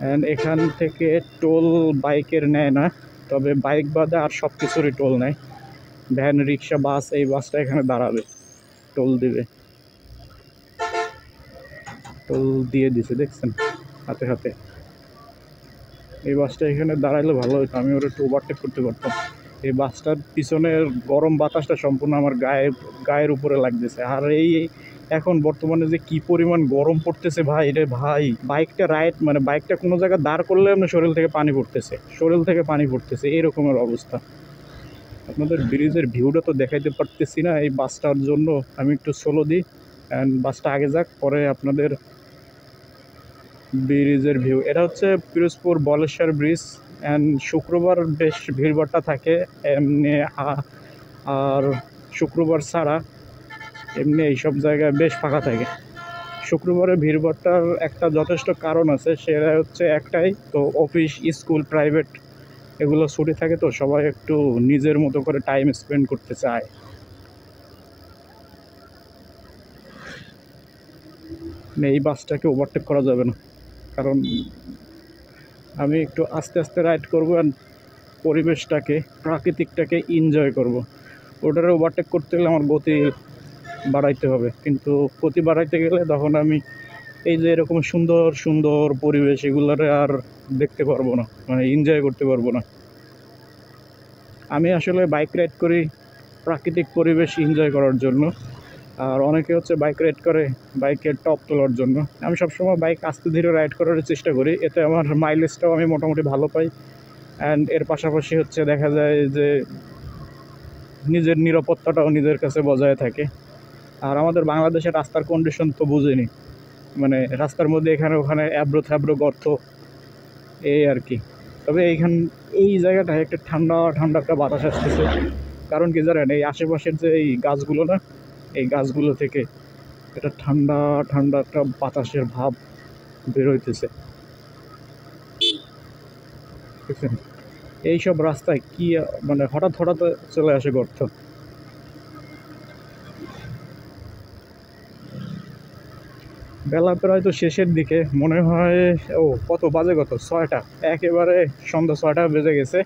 And এখান থেকে toll বাইকের নেয় না, তবে বাইক বাদে আর সব কিছুরই টোল নেয়। ভ্যান, রিক্সা, বাস, এই বাসটা এখানে দাঁড়াবে, টোল দিবে। টোল দিয়ে দিছে, দেখছেন হাতে হাতে। এই বাসটা এখানে দাঁড়াইলে ভালো হতো, আমি ওরা একটু ওভারটেক করতে পারতাম। এই বাসটার পিছনের গরম বাতাসটা সম্পূর্ণ আমার গায়ের উপরে লাগতেছে। আর এই এখন বর্তমানে যে কি পরিমাণ গরম পড়তেছে ভাই রে ভাই, বাইকটা মানে বাইকটা কোনো জায়গায় দাঁড় করলে আপনার শরীর থেকে পানি পড়তেছে, এরকমের অবস্থা। আপনাদের ব্রিজের ভিউটা তো দেখাইতে পারতেছি না এই বাসটার জন্য। আমি একটু স্লো দিই, অ্যান্ড বাসটা আগে যাক, পরে আপনাদের ব্রিজের ভিউ। এটা হচ্ছে পিরোজপুর বলেশ্বর ব্রিজ। অ্যান্ড শুক্রবার বেশ ভিড়ভাট্টা থাকে এমনি, আর শুক্রবার ছাড়া এমনি এইসব জায়গায় বেশ ফাঁকা থাকে। শুক্রবারে ভিড়ভাট্টার একটা যথেষ্ট কারণ আছে, সেটা হচ্ছে একটাই, তো অফিস, স্কুল, প্রাইভেট এগুলো ছুটি থাকে, তো সবাই একটু নিজের মতো করে টাইম স্পেন্ড করতে চায়। এই বাসটাকে ওভারটেক করা যাবে না, কারণ আমি একটু আস্তে আস্তে রাইড করবো, অ্যান্ড পরিবেশটাকে, প্রাকৃতিকটাকে এনজয় করব। ওটারে ওভারটেক করতে গেলে আমার গতি বাড়াইতে হবে, কিন্তু গতি বাড়াইতে গেলে তখন আমি এই যে এরকম সুন্দর সুন্দর পরিবেশ এগুলোরে আর দেখতে পারবো না, মানে এনজয় করতে পারবো না। আমি আসলে বাইক রাইড করি প্রাকৃতিক পরিবেশ এনজয় করার জন্য, আর অনেকে হচ্ছে বাইক রাইড করে বাইকের টপ তোলার জন্য। আমি সবসময় বাইক আস্তে ধীরে রাইড করার চেষ্টা করি, এতে আমার মাইলেজটাও আমি মোটামুটি ভালো পাই। অ্যান্ড এর পাশাপাশি হচ্ছে দেখা যায় যে নিজের নিরাপত্তাটাও নিজের কাছে বজায় থাকে। আর আমাদের বাংলাদেশের রাস্তার কন্ডিশন তো বুঝেনি, মানে রাস্তার মধ্যে এখানে ওখানে অ্যাব্রো থ্যাব্রো গর্ত, এই আর কি। তবে এই জায়গাটায় একটা ঠান্ডা ঠান্ডা একটা বাতাস আসতেছে, কারণ কি জানেন, এই আশেপাশের যে এই গাছগুলো না, এই গাছগুলো থেকে একটা ঠান্ডা ঠান্ডা একটা বাতাসের ভাব বেরোইতেছে, বুঝছেন। এইসব রাস্তায় কি মানে হঠাৎ হঠাৎ চলে আসে গর্ত। বেলা প্রায় তো শেষের দিকে মনে হয়। ও কত বাজে, কত 6টা, একেবারে সন্ধ্যা 6টা বেজে গেছে।